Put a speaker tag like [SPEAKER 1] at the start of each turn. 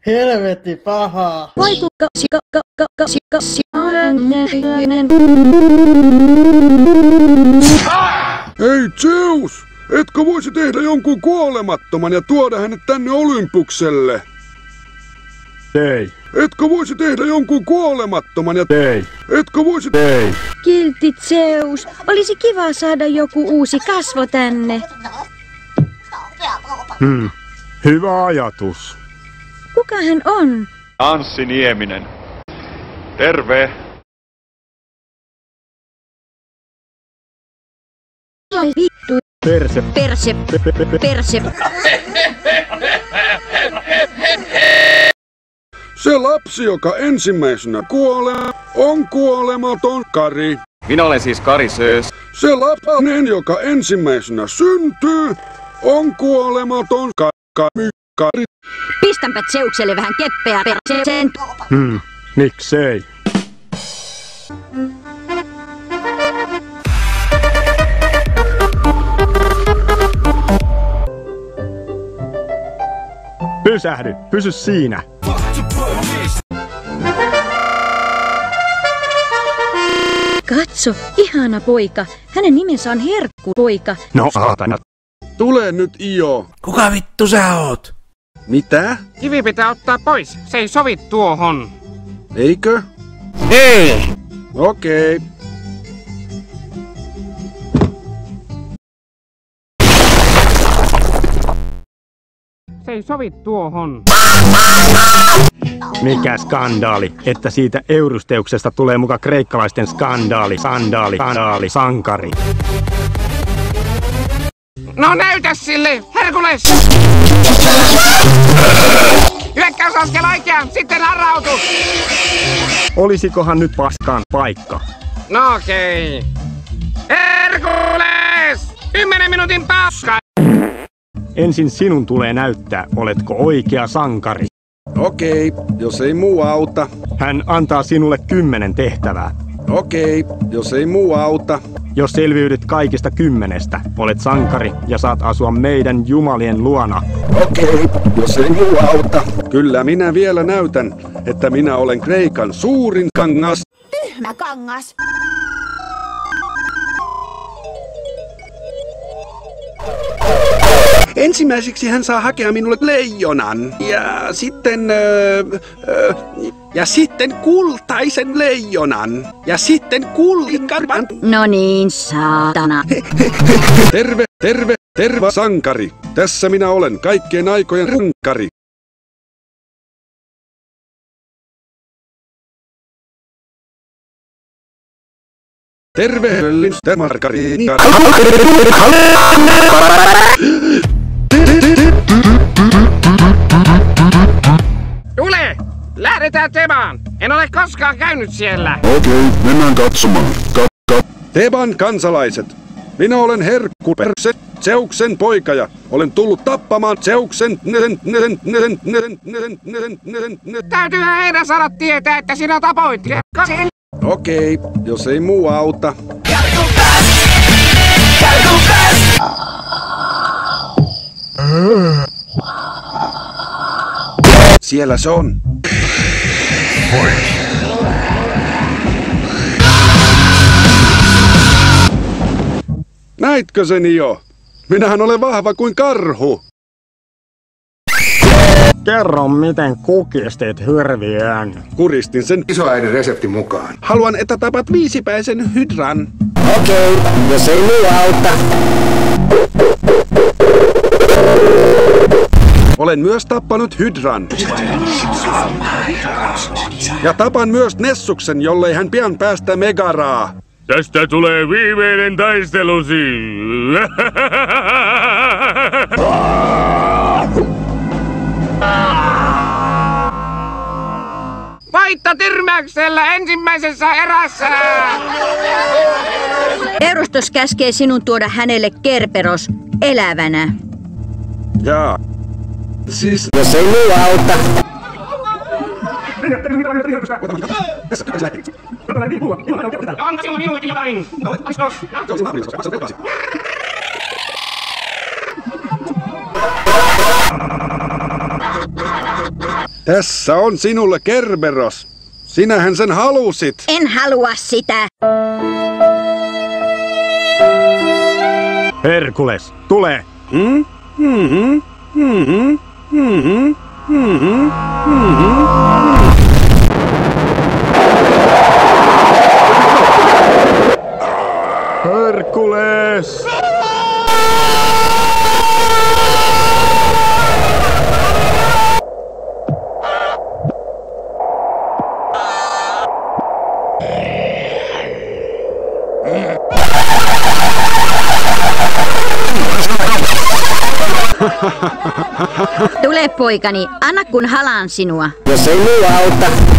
[SPEAKER 1] Helvetti pahaa.
[SPEAKER 2] Hei Zeus! Etkö voisi tehdä jonkun kuolemattoman ja tuoda hänet tänne Olympukselle?
[SPEAKER 3] Ei.
[SPEAKER 2] Etkö voisi tehdä jonkun kuolemattoman ja...
[SPEAKER 3] Ei.
[SPEAKER 2] Etkö voisi...
[SPEAKER 3] Ei.
[SPEAKER 4] Kiltti Zeus, olisi kiva saada joku uusi kasvo tänne.
[SPEAKER 3] Hyvä ajatus.
[SPEAKER 4] Kuka hän on?
[SPEAKER 5] Anssi Nieminen. Terve.
[SPEAKER 4] Vittu.
[SPEAKER 3] Perse.
[SPEAKER 4] Perse.
[SPEAKER 2] Se lapsi, joka ensimmäisenä kuolee, on kuolematon Kari.
[SPEAKER 5] Minä olen siis Kari Söös.
[SPEAKER 2] Se lapsi, joka ensimmäisenä syntyy, on kuolematon Kari.
[SPEAKER 4] Pistänpä Zeukselle vähän keppeä perseen.
[SPEAKER 3] Miksei? Pysähdy! Pysy siinä!
[SPEAKER 4] Katso, ihana poika. Hänen nimensä on Herkku-poika.
[SPEAKER 3] No saatana.
[SPEAKER 2] Tule nyt Io.
[SPEAKER 6] Kuka vittu sä oot?
[SPEAKER 2] Mitä?
[SPEAKER 7] Kivi pitää ottaa pois. Se ei sovi tuohon.
[SPEAKER 2] Eikö?
[SPEAKER 6] Ei!
[SPEAKER 2] Okei.
[SPEAKER 7] Se ei sovi tuohon.
[SPEAKER 3] Mikä skandaali, että siitä Eurysteuksesta tulee muka kreikkalaisten skandaali, sankari.
[SPEAKER 7] No näytä sille, Herkules! Hyökkäysaskel oikeaan, sitten harrautu!
[SPEAKER 3] Olisikohan nyt paskaan paikka?
[SPEAKER 7] No okei. Herkules! 10 minuutin paska!
[SPEAKER 3] Ensin sinun tulee näyttää, oletko oikea sankari.
[SPEAKER 2] Okei, jos ei muu auta.
[SPEAKER 3] Hän antaa sinulle 10 tehtävää.
[SPEAKER 2] Okei, jos ei muu auta.
[SPEAKER 3] Jos selviydyt kaikista 10, olet sankari ja saat asua meidän jumalien luona.
[SPEAKER 2] Okei, jos ei muu auta. Kyllä minä vielä näytän, että minä olen Kreikan suurin kangas.
[SPEAKER 8] Tyhmä kangas.
[SPEAKER 2] Ensimmäiseksi hän saa hakea minulle leijonan. Ja sitten kultaisen leijonan. Ja sitten kullikarvan.
[SPEAKER 4] No niin, saatana.
[SPEAKER 2] Terve sankari. Tässä minä olen, kaikkien aikojen rankari. Terveellistä margariini.
[SPEAKER 7] Tule! Lähdetään Tebaan! En ole koskaan käynyt siellä!
[SPEAKER 2] Okei, mennään katsomaan. Teban kansalaiset. Minä olen Herkku-perse, Zeuksen poika ja olen tullut tappamaan Zeuksen...
[SPEAKER 7] Täytyyhän heidän saada tietää, että sinä tapoit Herkkasen!
[SPEAKER 2] Okei, jos ei muu auta. Siellä se on. Näitkö sen jo? Minähän olen vahva kuin karhu.
[SPEAKER 3] Kerro, miten kukistit hirviön.
[SPEAKER 2] Kuristin sen
[SPEAKER 6] Isoäidin reseptin mukaan.
[SPEAKER 2] Haluan, että tapat viisipäisen hydran.
[SPEAKER 8] Okei, jos ei muu auta.
[SPEAKER 2] Olen myös tappanut hydran. Ja tapan myös Nessuksen, jollei hän pian päästä Megaraa.
[SPEAKER 9] Tästä tulee viimeinen taistelusi.
[SPEAKER 7] Voitto tyrmäyksellä ensimmäisessä erässä!
[SPEAKER 4] Eurystos käskee sinun tuoda hänelle Kerberos elävänä.
[SPEAKER 2] Jaa. Siis...
[SPEAKER 8] Jos ei muu auta.
[SPEAKER 7] Onko sinulla minullekin jotain?
[SPEAKER 2] Tässä on sinulle Kerberos. Sinähän sen halusit.
[SPEAKER 4] En halua sitä.
[SPEAKER 3] Herkules, tule! Herkules!
[SPEAKER 4] Tule poikani, anna kun halaan sinua.
[SPEAKER 8] Jos ei muu auta.